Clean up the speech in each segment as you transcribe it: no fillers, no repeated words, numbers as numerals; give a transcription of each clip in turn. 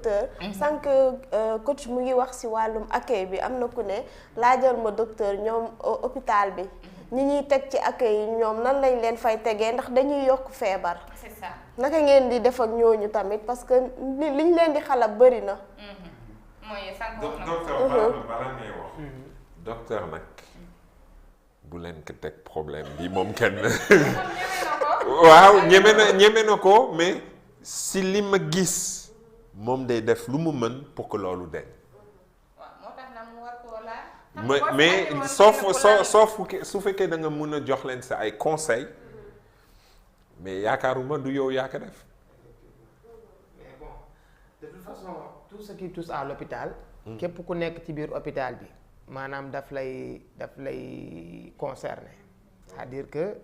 sànq coach mu ngi wax ci wàllum accueil bi am na ku ne laajal ma docteur ñoom hôpital bi ñi ñuy teg ci accueil yi ñoom nan lañ leen fay tegee ndax dañuy yokk feebar. c'est ça. naka ngeen di def ak ñooñu tamit parce que liñ leen di xalab bëri na. mooy sànq wax na docteur bala ngay wax. docteur nag bu leen ko teg problème bi moom kenn. waaw ñeme na ko mais si li ma gis. moom day def lu mu mën pour que loolu deñ. waaw moo tax nag mu war koo laal. mais su fekkee da nga mën a jox leen sa ay conseils mais yaakaaruma du yow yaa ko def. mais bon de toute façon tout ce qui touche à l'hôpital képp ku nekk ci biir hôpital bi maanaam daf lay concerner c'est-à-dire que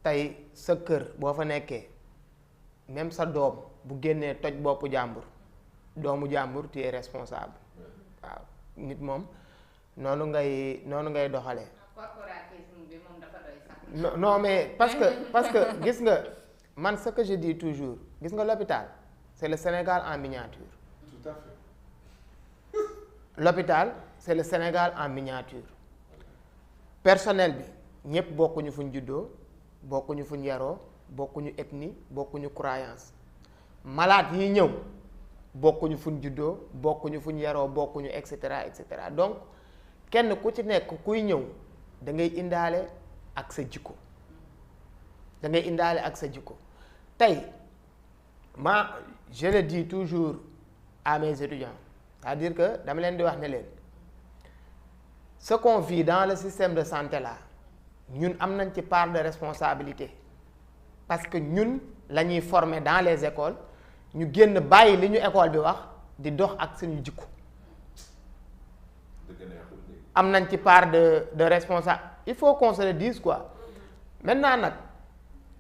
tey sa kër boo fa nekkee même sa doom bu génnee toj boppu jàmbur doomu jàmbur tu es responsable waaw nit moom noonu ngay doxalee. corporatisme bi moom dafa doy sax. non mais parce que gis nga man ce que je dis toujours gis nga l'hôpital c'est le Sénégal en miniature. Tout à fait. L'hôpital c'est le Sénégal en miniature personnel bi ñépp bokkuñu fuñ juddoo bokkuñu fuñ yaroo bokkuñu ethnie bokkuñu croyance. malade yi ñëw bokkuñu fuñ juddoo bokkuñu fuñ yaroo bokkuñu et cetera donc kenn ku ci nekk kuy ñëw da ngay indaale ak sa jikko tey je le dis toujours à mes étudiants c'est-à-dire que dama leen di wax ne leen ce qu'on vit dans le système de santé là ñun am nañ ci part de responsabilité parce que ñun la ñuy former dans les écoles. ñu génn bàyyi li ñu école bi wax di dox ak suñu jikko am nañ ci part de responsable il faut qu'on se le dise quoi maintenant nag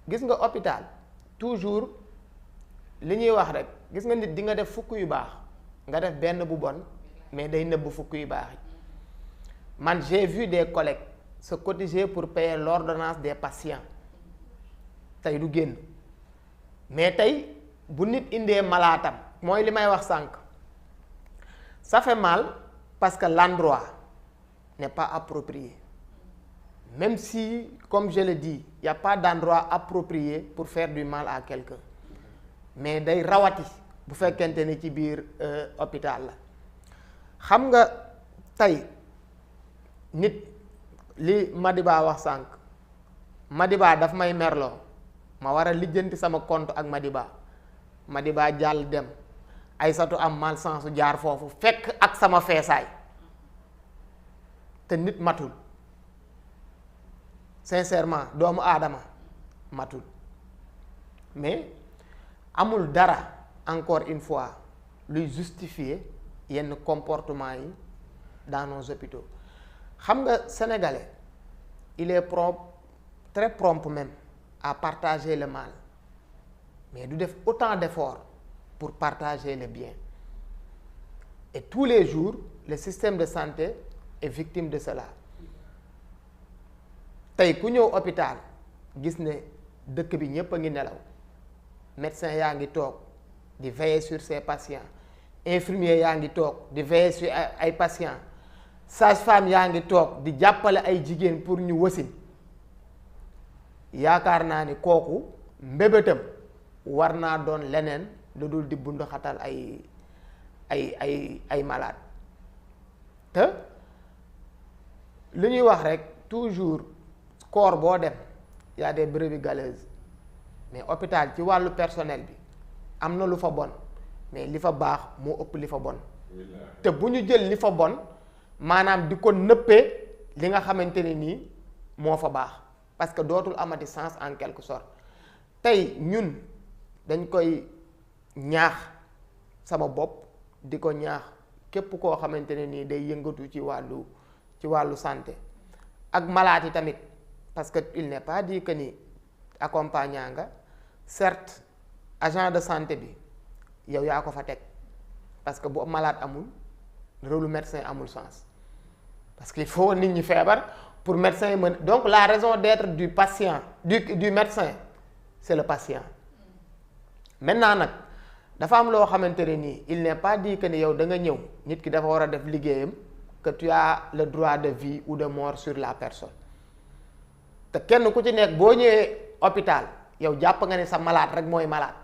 gis nga hôpital toujours li ñuy wax rek gis nga nit di nga def fukk yu baax nga def benn bu bon mais day nëbb fukk yu baax yi man j'ai vu des collègues se cotiser pour payer l'ordonnance des patients tey du génn mais tey bu nit indee malaatam mooy li may wax sànq ça fait mal parce que l'endroit n'est pas approprié même si comme je le dis il y a pas d'endroit approprié pour faire du mal à quelqu'un mais day rawati bu fekkente ni ci biir hôpital la xam nga tey nit li Madiba wax sànq Madiba daf may merloo ma war a lijjanti sama compte ak Madiba jàll dem Aysatu am malchance jaar foofu fekk ak sama feesaay te nit matul sincèrement doomu aadama matul mais amul dara encore une fois luy justifier yenn comportement yi dans nos hôpitaux xam nga sénégalais il est très prompt même à partager le mal mais du def autant d'efforts pour partager le bien et tous les jours le système de santé est victime de cela tey ku ñëw hôpital gis ne dëkk bi ñépp a ngi nelaw médecin yaa ngi toog di veiller sur ses patients infirmier yaa ngi toog di veiller sur ay patients sage-femme yaa ngi toog di jàppale ay jigéen pour ñu wasin yaakaar naa ni kooku mbébétam war naa doon leneen lu dul di bundu xatal ay malade te lu ñuy wax rek toujours corps boo dem y a des brebis galeuses mais hôpital ci wàllu personnel bi am na lu fa bon mais li fa baax moo ëpp li fa bon te bu ñu jël li fa bon maanaam di ko nëppee li nga xamante ne nii moo fa baax parce que dootul amati sens en quelque sorte tey ñun dañ koy ñaax sama bopp di ko ñaax képp koo xamante ne nii day yëngatu ci wàllu santé ak malaat yi tamit parce que il n'est pas dit que ni accompagnant nga certes agent de santé bi yow yaa ko fa teg parce que bu malade amul rôle médecin amul sens parce que il faut nit ñi feebar pour médecin yi mën donc la raison d'être du patient du médecin c'est le patient maintenant nag dafa am loo xamante ne nii il n'est pas dit que ni yow da nga ñëw nit ki dafa war a def liggéeyam que tu as le droit de vie ou de mort sur la personne te kenn ku ci nekk boo ñëwee hôpital yow jàpp nga ne sa malade rek mooy malade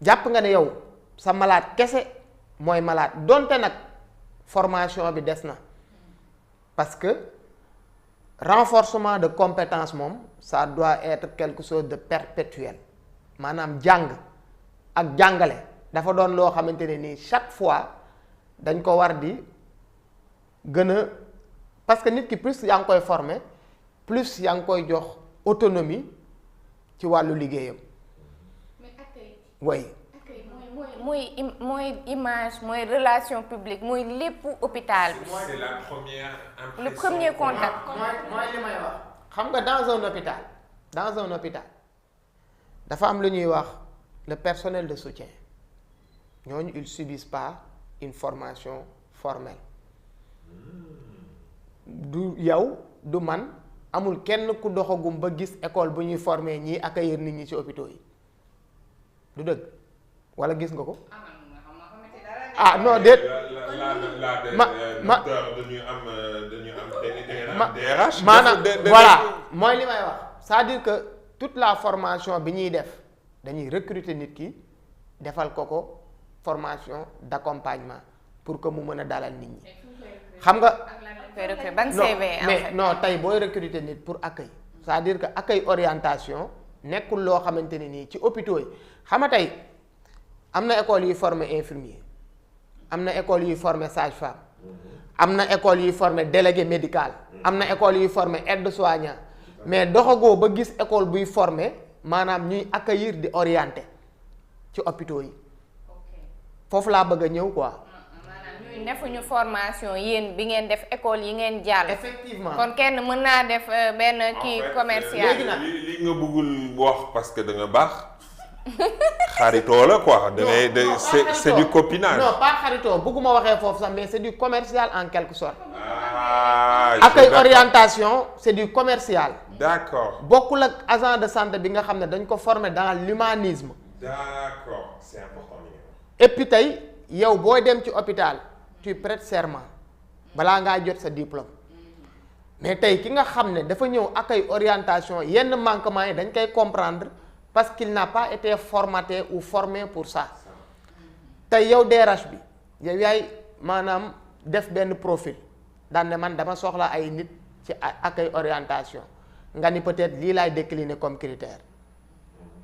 jàpp nga ne yow sa malade kese mooy malade donte nag formation bi des na parce que renforcement de compétence moom ça doit être quelque chose de perpétuel maanaam jàng ak jàngale dafa doon loo xamante ne nii chaque fois dañ ko war di gën a parce que nit ki plus yaa ngi koy former plus yaa ngi koy jox autonomie ci wàllu liggéeyam. mais accueil. oui. mooy image mooy relation publique mooy lépp hôpital bi. c'est la première impression. le premier contact. mooy li may wax. xam nga dans un hôpital dafa am lu ñuy wax le personnel de soutien ñooñu ils subissent pas une formation formelle du yow du man amul kenn ku doxagum ba gis école bu ñuy former ñii accueillir nit ñi ci hôpitaux yi du dëgg walla gis nga ko. ah non déet. maanaam voilà mooy li may wax c'est-à-dire que toute la formation bi ñuy def dañuy recruter nit ki defal ko formation d'accompagnement pour que mu mën a dalal nit ñi xam nga. ban CV en fait. non tey booy recruter nit pour accueil c'est-à-dire que accueil orientation nekkul loo xamante ne nii ci hôpitaux yi xam nga tey am na école yuy former infirmier am na école yuy former sage-femme am na école yuy former délégué médical am na école yuy former aide-soignant mais doxagoo ba gis école buy former maanaam ñuy accueillir di orienter ci hôpitaux yi foofu laa bëgg a ñëw quoi. ñuy defuñu formation yéen bi ngeen def école yi ngeen jàll. effectivement kon kenn mën naa def benn kii commercial. léegi nag li nga bëggul wax parce que da nga baax xaritoo la quoi. da ngay c'est du copinage. non pas xaritoo bëgguma waxee foofu sax mais c'est du commercial en quelque sorte. accueil orientation c'est du commercial. d'accord bokkul ak agent de santé bi nga xam ne dañ ko former dans l'humanisme. d'accord c'est important. et puis tey yow booy dem ci hôpital tu prêtes serment balaa ngaa jot sa diplôme mais tey ki nga xam ne dafa ñëw accueil orientation yenn manquements yi dañ koy comprendre parce qu'il n'a pas été formaté ou formé pour ça tey yow DRH bi yow yaay maanaam def benn profil daan ne man dama soxla ay nit ci accueil orientation nga ni peut-être lii laay décliner comme critère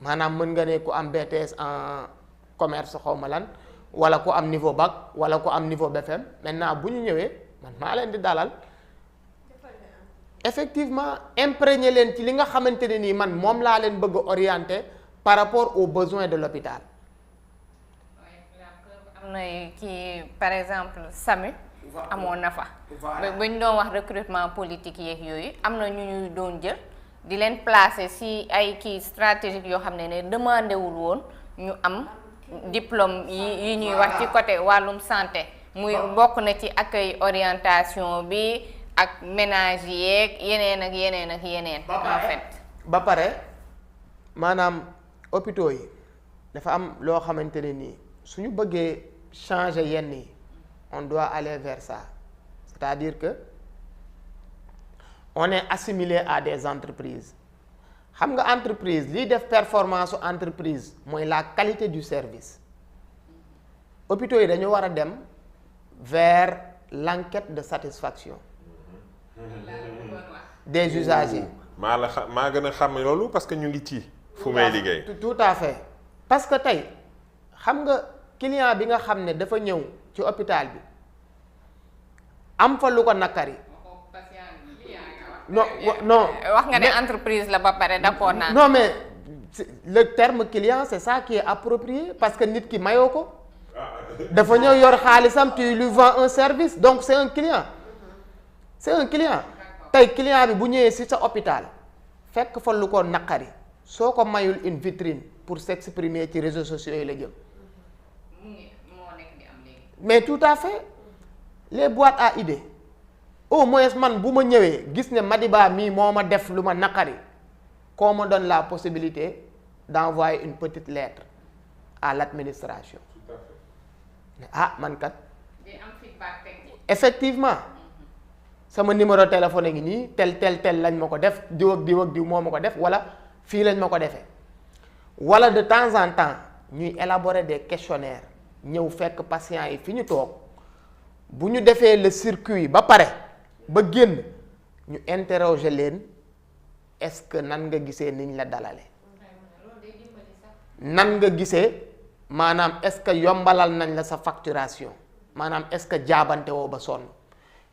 maanaam mën nga ne ku am BTS en commerce xaw ma lan wala ku am niveau bac wala ku am niveau BFM maintenant bu ñu ñëwee man maa leen di dalal effectivement imprégné leen ci li nga xamante ne nii man moom laa leen bëgg a orienter par rapport aux besoins de l'hôpital. am na kii par exemple SAMU. amoon na fa. bu ñu doon wax recrutement politique yeeg yooyu am na ñu ñuy doon jël di leen placer ci ay kii stratégique yoo xam ne demandé wul woon ñu am. diplôme yi ñuy wax ci côté wàllum santé muy bokk na ci accueil orientation bi ak ménage yeeg yeneen ak yeneen ak yeneen en fait ba pare maanaam hôpitaux yi dafa am loo xamante ne nii suñu bëggee changer yenn yi on doit aller vers ça c'est-à-dire que on est assimilé à des entreprises xam nga entreprise liy def performance entreprise mooy la qualité du service hôpitaux yi dañu war a dem vers l'enquête de satisfaction des usagers. maa gën a xam loolu parce que ñu ngi ci fu may liggéey. tout à fait parce que tey xam nga client bi nga xam ne dafa ñëw ci hôpital bi am fa lu ko nakari. non wax nga ne entreprise la ba pare d'accord naa. non mais le terme client c'est ça qui est approprié parce que nit ki mayoo ko dafa ñëw yor xaalisam tu lui vends un service donc c'est un client tey client bi bu ñëwee ci sa hôpital fekk fa lu ko naqari soo ko mayul une vitrine pour s'exprimer ci réseaux sociaux yi la jëm mais tout à fait les boîtes à idées au moins man bu ma ñëwee gis ne Madiba mii moo ma def lu ma naqari qu'on me donne la possibilité d'envoyer une petite lettre à l'administration. Tout à fait. Ah man kat di am feedback technique. effectivement sama numéro téléphone ngi nii tel lañ ma ko def diw ak diw moo ma ko def wala fii lañ ma ko defee wala de temps en temps ñuy élaborer des questionnaires ñëw fekk patients yi fi ñu toog bu ñu defee le circuit ba pare ba génn ñu interroger leen est-ce que nan nga gisee niñ la dalale nan nga gisee maanaam est-ce que yombalal nañ la sa facturation maanaam est-ce que jaabante woo ba sonn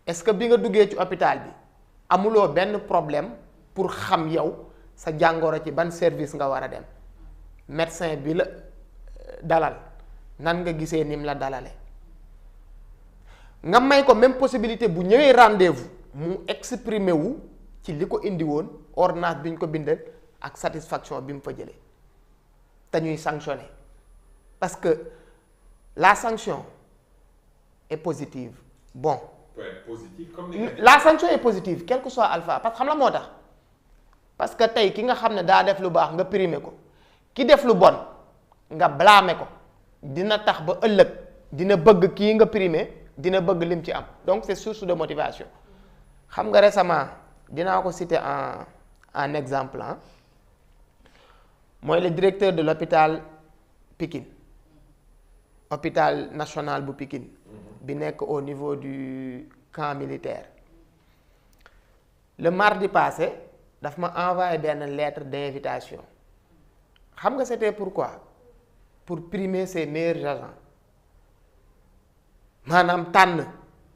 est-ce que bi nga duggee ci hôpital bi amuloo benn problème pour xam yow sa jàngoro ci ban service nga war a dem médecin bi la dalal nan nga gisee nim la dalale nga may ko même possibilité bu ñëwee rendez-vous mu exprimer wu ci li ko indi woon ordonnance bi ñu ko bindal ak satisfaction bi mu fa jëlee te ñuy sanctionner parce que la sanction est positive bon. peut être positive comme la sanction est positive quel que soit alpha parce que xam la moo tax parce que tey ki nga xam ne daa def lu baax nga primer ko ki def lu bon nga blâmer ko dina tax ba ëllëg dina bëgg kii nga primer dina bëgg lim ci am donc c'est source de motivation xam nga récemment dinaa ko citer en exemple mooy le directeur de l'hôpital Pikine hôpital national bu Pikine bi nekk au niveau du camp militaire le mardi passé daf ma envoyé benn lettre d'invitation xam nga c'était pourquoi pour primer ses meilleurs agents maanaam tànn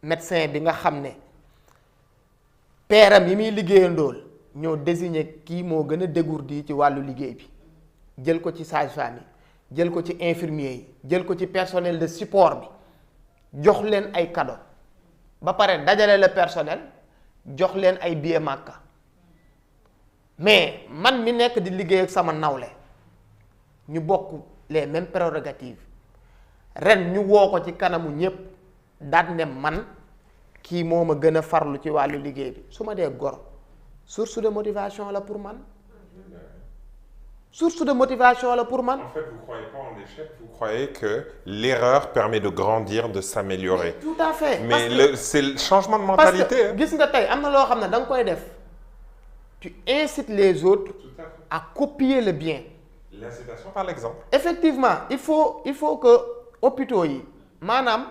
médecin bi nga xam ne peeram yi muy liggéeyandool ñoo désigné kii moo gën a dégourdi ci wàllu liggéey bi jël ko ci sage-femme yi jël ko ci infirmier yi jël ko ci personnel de support bi jox leen ay cadeau ba pare dajale le personnel jox leen ay billet Makka mais man mi nekk di liggéey ak sama nawle ñu bokk les mêmes prérogatives ren ñu woo ko ci kanamu ñépp daat ne man kii moo ma gën a farlu ci wàllu liggéey bi su ma dee gor source de motivation la pour man source de motivation là pour man. En fait, vous ne croyez pas en l'échec, vous croyez que l'erreur permet de grandir, de s'améliorer. Tout à fait. Mais c'est le changement de mentalité. Parce que gis nga tey am na loo xam ne da nga koy def tu incites les autres à copier le bien. L'incitation par l'exemple. Effectivement il faut que hôpitaux yi maanaam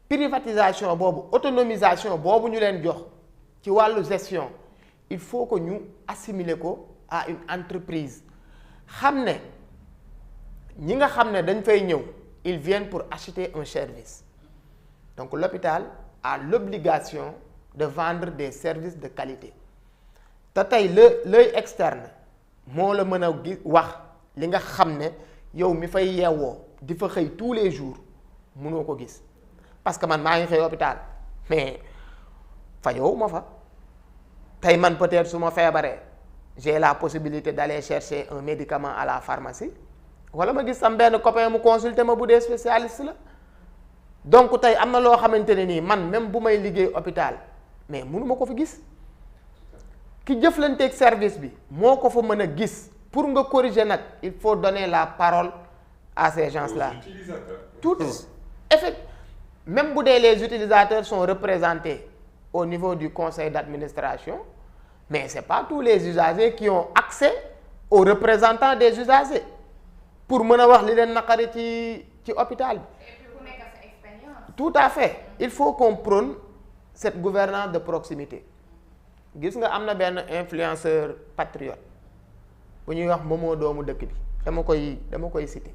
privatisation boobu autonomisation boobu ñu leen jox ci wàllu gestion il faut que ñu assimiler ko à une entreprise. xam ne ñi nga xam ne dañ fay ñëw ils viennent pour acheter un service donc l'hôpital a l'obligation de vendre des services de qualité te tey l'œil externe moo la mën a wax li nga xam ne yow mi fay yeewoo di fa xëy tous les jours mënoo ko gis parce que man maa ngi xëy hôpital mais fajoo ma fa tey man peut-être su ma feebaree j'ai la possibilité d'aller chercher un médicament à la pharmacie wala ma gis sam benn copain mu consulter ma bu dee spécialiste la donc tey am na loo xamante ne nii man même bu may liggéey hôpital mais mënuma ko fi gis ki jëflanteeg service bi moo ko fa mën a gis pour nga corriger nag il faut donner la parole à ces gens-là. Aux utilisateurs. Tous effet même bu dee les utilisateurs sont représentés au niveau du conseil d'administration. Mais c'est pas tous les usagers qui ont accès aux représentants des usagers pour mën a wax li leen naqari ci hôpital bi. Et puis ku nekk sa expérience. Tout à fait il faut qu'on prône cette gouvernance de proximité gis nga am na benn influenceur patriote bu ñuy wax Momo doomu dëkk bi dama koy citer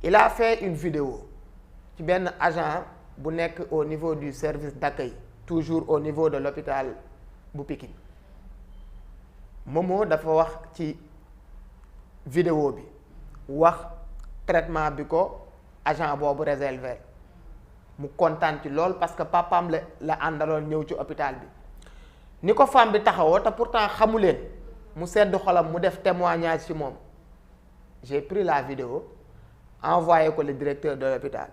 il a fait une vidéo ci benn agent bu nekk au niveau du service d'accueil toujours au niveau de l'hôpital bu Pikine Momo dafa wax ci vidéo bi wax traitement bi ko agent boobu réservé mu kontaan ci lool parce que papaam la àndaloon ñëw ci hôpital bi ni ko femme bi taxawoo te pourtant xamu leen mu sedd xolam mu def témoignage ci moom j'ai pris la vidéo envoyé ko le directeur de l'hôpital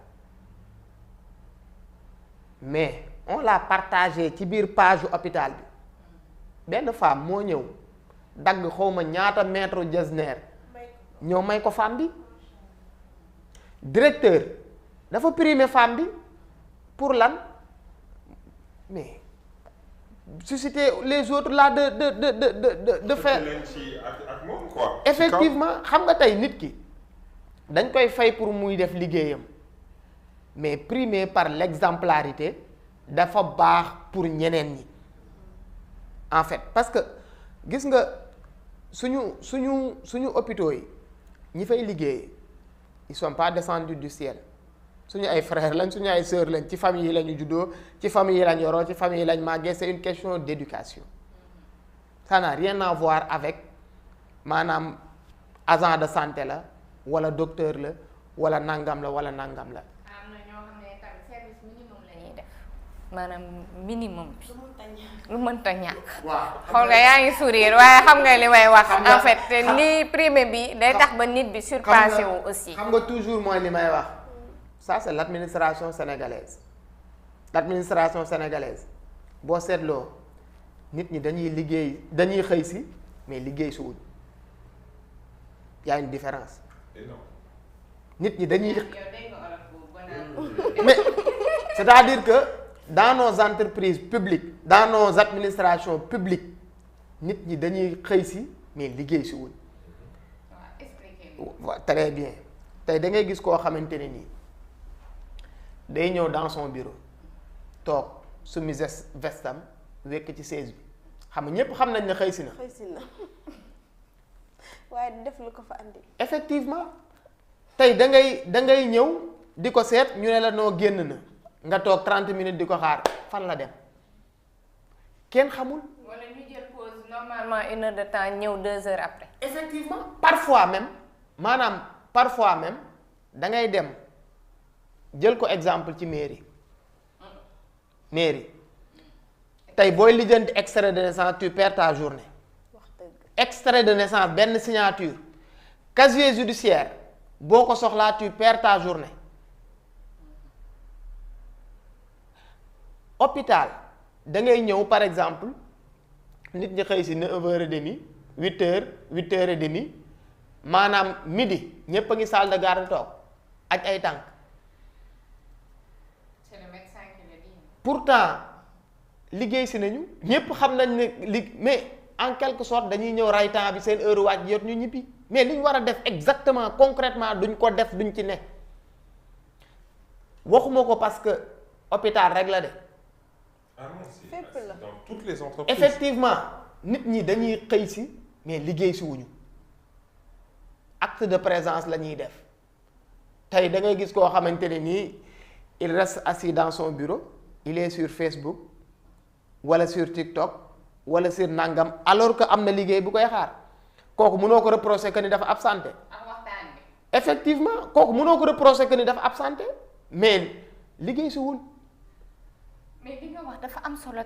mais on l'a partagé ci biir page hôpital bi benn femme moo ñëw dagg xawma ñaata mètre jasner ñoo may ko femme bi directeur dafa primer femme bi pour lan mais susciter les autres là de faire effectivement xam nga tey nit ki dañ koy fay pour muy def liggéeyam mais primé par l'exemplarité dafa baax pour ñeneen ñi en fait parce que gis nga suñu hôpitaux yi ñi fay liggéey ils sont pas descendus du ciel suñu ay frères lañ suñu ay sœurs lañ ci famille yi lañu juddoo ci famille yi lañ yoroo ci famille yi lañ màggee c'est une question d'éducation ça n'a rien à voir avec maanaam agent de santé la wala docteur la wala nangam la wala nangam la. am na ñoo xam ne tamit service minimum la ñuy def maanaam minimum bi lu mënta ñàkk. waaw xool nga yaa ngi sourire waaye xam nga li may wax. en fait te ni primé bi day tax ba nit bi surpassé wu aussi. xam nga toujours mooy li may wax ça c'est l'administration sénégalaise boo seetloo nit ñi dañuy liggéey dañuy xëy si mais liggéey si wuñ y a une différence. nit ñi dañuy mais c'est-à-dire que dans nos entreprises publiques dans nos administrations publiques nit ñi dañuy xëy si mais liggéey si wuñ. waaw très bien tey da ngay gis koo xamante ne nii day ñëw dans son bureau toog sumi vestam wekk ci chaise bi xam nga ñépp xam nañ ne xëy si na. waaye di def lu ko fa andi. effectivement tey da ngay ñëw di ko seet ñu ne la noo génn na nga toog 30 minutes di ko xaar fan la dem kenn xamul. wala ñu jël pause normalement 1 heure de temps ñëw 2 heures après. effectivement parfois même da ngay dem jël ko exemple ci mairie tey booy lijjanti extrait de naissance tu perds ta journée. extrait de naissance benn signature casier judiciaire boo ko soxlaa tu perds ta journée. hôpital da ngay ñëw par exemple nit ñi xëy si 9h30 8h30 maanaam midi ñépp a ngi salle de garde toog ak ay tànk. c'est le médecin qui le dit. pourtant liggéey si nañu ñépp xam nañ ne mais en quelque sorte dañuy ñëw ray temps bi seen heure wàcc jot ñu ñibbi mais li ñu war a def exactement concrètement duñ ko def duñ ci ne waxuma ko parce que hôpital rek la de. fépp la dans toutes les entreprises. effectivement nit ñi dañuy xëy si mais liggéey si wuñu acte de présence la ñuy def tey da ngay gis koo xamante ne nii il reste assis dans son bureau il est sur Facebook wala sur TikTok wala sur nangam alors que am na liggéey bu koy xaar kooku mënoo ko reprocher que ni dafa absenté. ak waxtaan bi. effectivement kooku mënoo ko reprocher que ni dafa absenté mais liggéey si wul. mais li nga wax dafa am solo